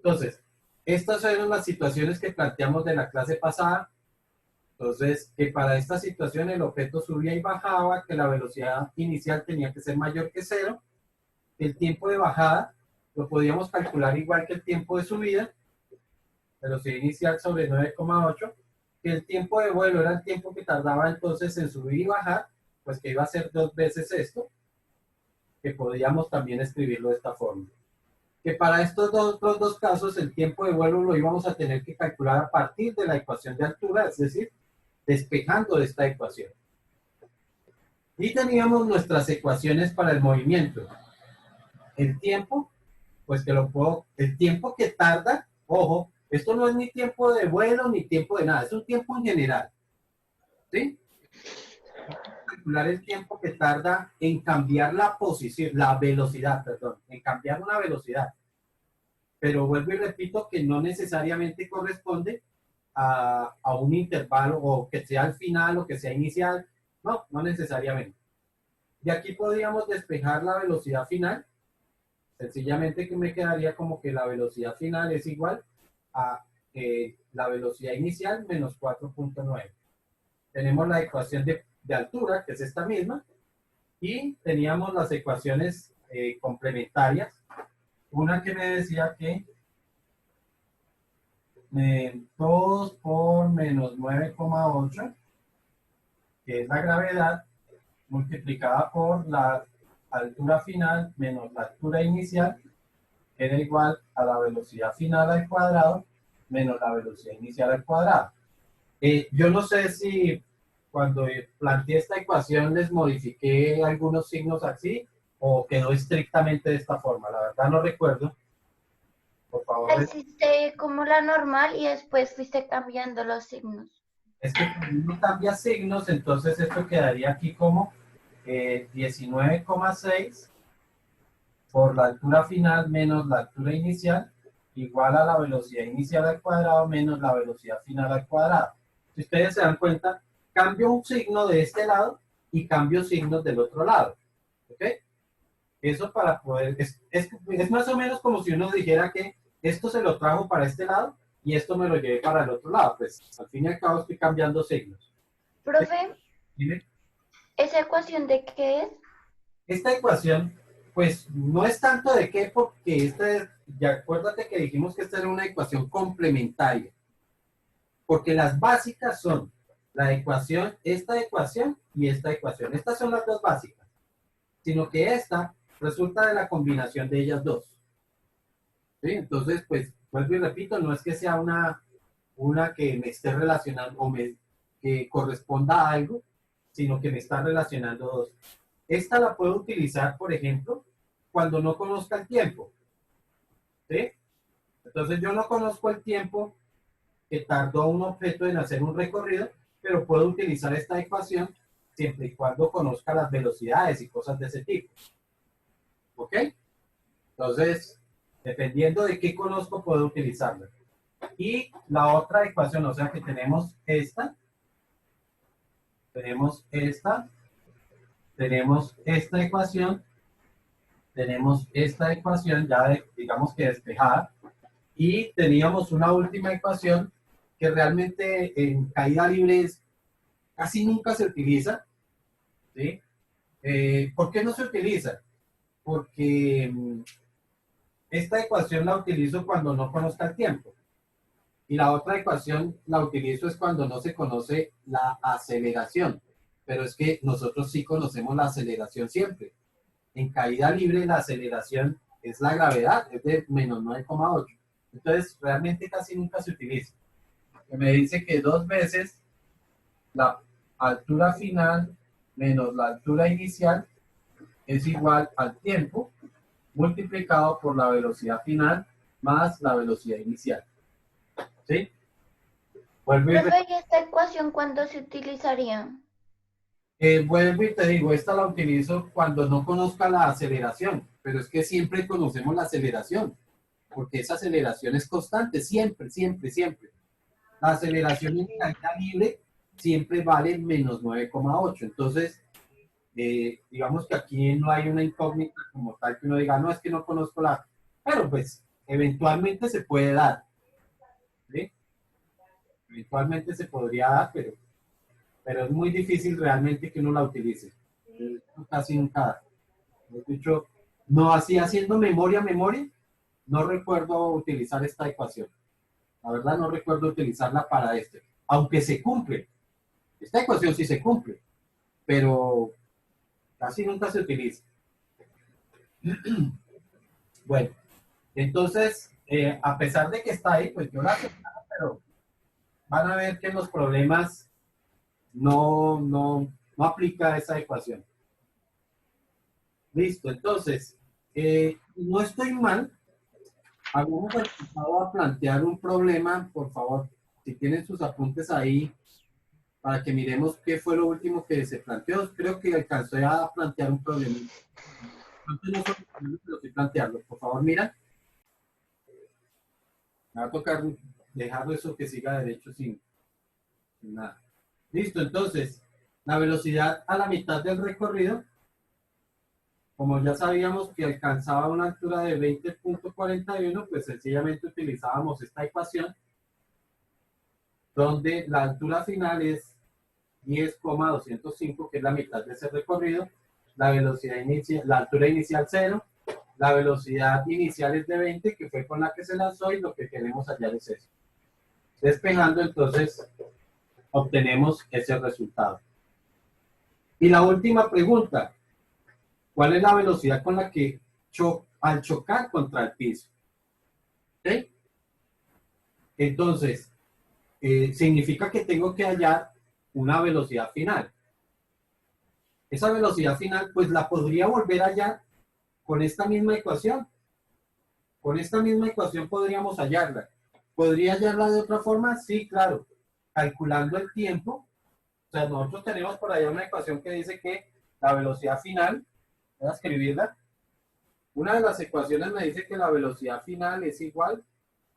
Entonces, estas eran las situaciones que planteamos de la clase pasada. Entonces, que para esta situación el objeto subía y bajaba, que la velocidad inicial tenía que ser mayor que cero, el tiempo de bajada lo podíamos calcular igual que el tiempo de subida, velocidad inicial sobre 9,8, que el tiempo de vuelo era el tiempo que tardaba entonces en subir y bajar, pues que iba a ser 2 veces esto, que podíamos también escribirlo de esta forma. Que para estos otros dos casos el tiempo de vuelo lo íbamos a tener que calcular a partir de la ecuación de altura, es decir, despejando de esta ecuación. Y teníamos nuestras ecuaciones para el movimiento. El tiempo, pues que lo puedo, el tiempo que tarda, ojo, esto no es ni tiempo de vuelo ni tiempo de nada, es un tiempo en general, ¿sí? Calcular el tiempo que tarda en cambiar la posición, la velocidad, perdón, en cambiar una velocidad. Pero vuelvo y repito que no necesariamente corresponde a un intervalo o que sea al final o que sea inicial, no, no necesariamente. Y aquí podríamos despejar la velocidad final, sencillamente que me quedaría como que la velocidad final es igual a la velocidad inicial menos 4,9. Tenemos la ecuación de altura, que es esta misma, y teníamos las ecuaciones complementarias. Una que me decía que 2 por menos 9,8, que es la gravedad, multiplicada por la altura final menos la altura inicial, que era igual a la velocidad final al cuadrado menos la velocidad inicial al cuadrado. Yo no sé si cuando planteé esta ecuación les modifiqué algunos signos así o quedó estrictamente de esta forma. La verdad no recuerdo. Por favor, Hiciste como la normal y después fuiste cambiando los signos. es que como uno cambia signos, entonces esto quedaría aquí como 19,6 por la altura final menos la altura inicial, igual a la velocidad inicial al cuadrado menos la velocidad final al cuadrado. Si ustedes se dan cuenta, cambio un signo de este lado y cambio signos del otro lado. ¿Ok? Eso para poder, es más o menos como si uno dijera que esto se lo trajo para este lado y esto me lo llevé para el otro lado. Pues al fin y al cabo estoy cambiando signos. Profe, ¿Sí? ¿esa ecuación de qué es? Esta ecuación, pues no es tanto de qué, porque esta es, ya acuérdate que dijimos que esta era una ecuación complementaria, porque las básicas son la ecuación y esta ecuación. Estas son las dos básicas, sino que esta resulta de la combinación de ellas dos. ¿Sí? Entonces, pues, vuelvo y repito, no es que sea una que me esté relacionando o que corresponda a algo, sino que me está relacionando dos. Esta la puedo utilizar, por ejemplo, cuando no conozca el tiempo. ¿Sí? Entonces yo no conozco el tiempo que tardó un objeto en hacer un recorrido, pero puedo utilizar esta ecuación siempre y cuando conozca las velocidades y cosas de ese tipo. ¿Ok? Entonces, dependiendo de qué conozco, puedo utilizarla. Y la otra ecuación, o sea que tenemos esta, tenemos esta ecuación, tenemos esta ecuación ya digamos que despejada, y teníamos una última ecuación que realmente en caída libre casi nunca se utiliza, ¿sí? ¿Por qué no se utiliza? Porque esta ecuación la utilizo cuando no conozca el tiempo. Y la otra ecuación la utilizo es cuando no se conoce la aceleración. Pero es que nosotros sí conocemos la aceleración siempre. En caída libre la aceleración es la gravedad, es de menos 9,8. Entonces realmente casi nunca se utiliza. Que me dice que 2 veces la altura final menos la altura inicial es igual al tiempo multiplicado por la velocidad final más la velocidad inicial. ¿Sí? Vuelvo y, Profe, ¿y esta ecuación cuándo se utilizaría? vuelvo y te digo, esta la utilizo cuando no conozca la aceleración, pero es que siempre conocemos la aceleración, porque esa aceleración es constante, siempre, siempre, siempre. La aceleración en caída libre siempre vale menos 9,8. Entonces, digamos que aquí no hay una incógnita como tal que uno diga, no, es que no conozco la... Pero pues eventualmente se puede dar, ¿sí? Eventualmente se podría dar, pero es muy difícil realmente que uno la utilice. Casi nunca. De hecho, no así haciendo memoria, no recuerdo utilizar esta ecuación. La verdad no recuerdo utilizarla para este. Aunque se cumple. Esta ecuación sí se cumple, pero casi nunca se utiliza. Bueno, entonces, a pesar de que está ahí, pues yo la separo, pero van a ver que los problemas no aplica esa ecuación. Listo, entonces, no estoy mal. Habíamos empezado a plantear un problema, por favor, si tienen sus apuntes ahí, para que miremos qué fue lo último que se planteó. Creo que alcancé a plantear un problema. Entonces, no solo pero sí plantearlo. Por favor, mira. Me va a tocar dejar eso que siga derecho sin nada. Listo, entonces, la velocidad a la mitad del recorrido, como ya sabíamos que alcanzaba una altura de 20.41, pues sencillamente utilizábamos esta ecuación, donde la altura final es 10,205, que es la mitad de ese recorrido, la velocidad inicial, la altura inicial 0, la velocidad inicial es de 20, que fue con la que se lanzó, y lo que queremos hallar es eso. Despejando, entonces, obtenemos ese resultado. Y la última pregunta, ¿cuál es la velocidad con la que al chocar contra el piso? ¿Sí? Entonces, significa que tengo que hallar una velocidad final. Esa velocidad final, pues la podría volver a hallar con esta misma ecuación. Con esta misma ecuación podríamos hallarla. ¿Podría hallarla de otra forma? Sí, claro. Calculando el tiempo. O sea, nosotros tenemos por allá una ecuación que dice que la velocidad final, voy a escribirla. Una de las ecuaciones me dice que la velocidad final es igual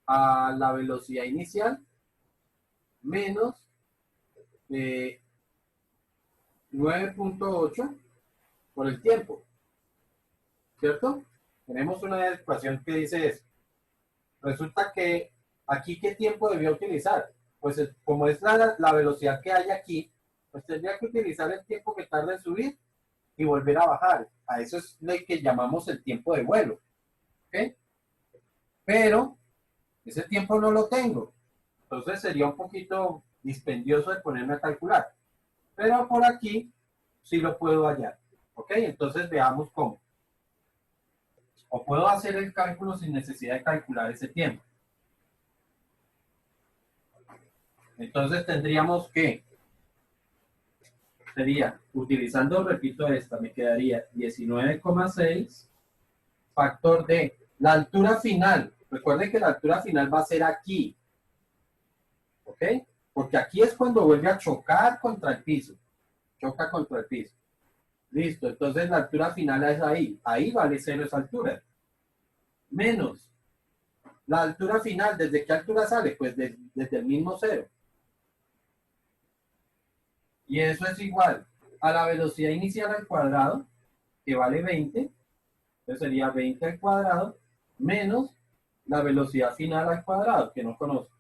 a la velocidad inicial menos 9.8 por el tiempo, ¿cierto? Tenemos una ecuación que dice eso. Resulta que aquí, ¿qué tiempo debió utilizar? Pues como es la velocidad que hay aquí, pues tendría que utilizar el tiempo que tarda en subir y volver a bajar. A eso es lo que llamamos el tiempo de vuelo. ¿Ok? Pero ese tiempo no lo tengo. Entonces sería un poquito dispendioso de ponerme a calcular. Pero por aquí sí lo puedo hallar. ¿Ok? Entonces veamos cómo. O puedo hacer el cálculo sin necesidad de calcular ese tiempo. Entonces tendríamos que, sería, utilizando, repito esta, me quedaría 19,6 factor de la altura final. Recuerden que la altura final va a ser aquí. ¿Ok? Porque aquí es cuando vuelve a chocar contra el piso. Choca contra el piso. Listo, entonces la altura final es ahí. Ahí vale 0 esa altura. Menos la altura final, ¿desde qué altura sale? Pues desde el mismo 0. Y eso es igual a la velocidad inicial al cuadrado, que vale 20. Entonces sería 20 al cuadrado, menos la velocidad final al cuadrado, que no conozco.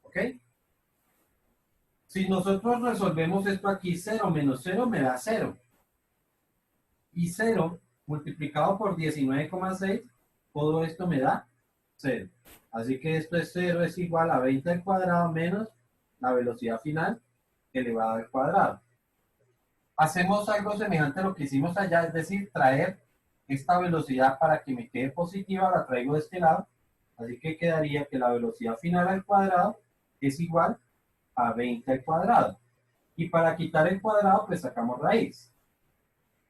¿Ok? Si nosotros resolvemos esto aquí, 0 menos 0 me da 0. Y 0 multiplicado por 19,6, todo esto me da 0. Así que esto es 0 es igual a 20 al cuadrado menos la velocidad final elevada al cuadrado. Hacemos algo semejante a lo que hicimos allá, es decir, traer esta velocidad para que me quede positiva, la traigo de este lado. Así que quedaría que la velocidad final al cuadrado es igual a 20 al cuadrado. Y para quitar el cuadrado, pues sacamos raíz.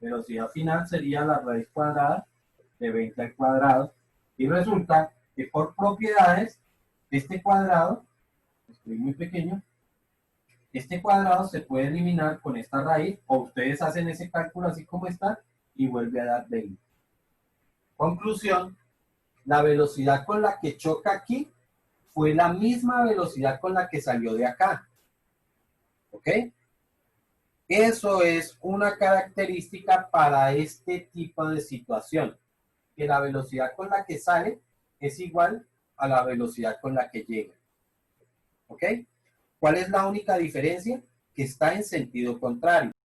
Velocidad final sería la raíz cuadrada de 20 al cuadrado. Y resulta que por propiedades, este cuadrado, estoy muy pequeño, este cuadrado se puede eliminar con esta raíz, o ustedes hacen ese cálculo así como está, y vuelve a dar 20. Conclusión, la velocidad con la que choca aquí fue la misma velocidad con la que salió de acá. ¿Ok? Eso es una característica para este tipo de situación. que la velocidad con la que sale es igual a la velocidad con la que llega. ¿Ok? ¿Cuál es la única diferencia? Que está en sentido contrario.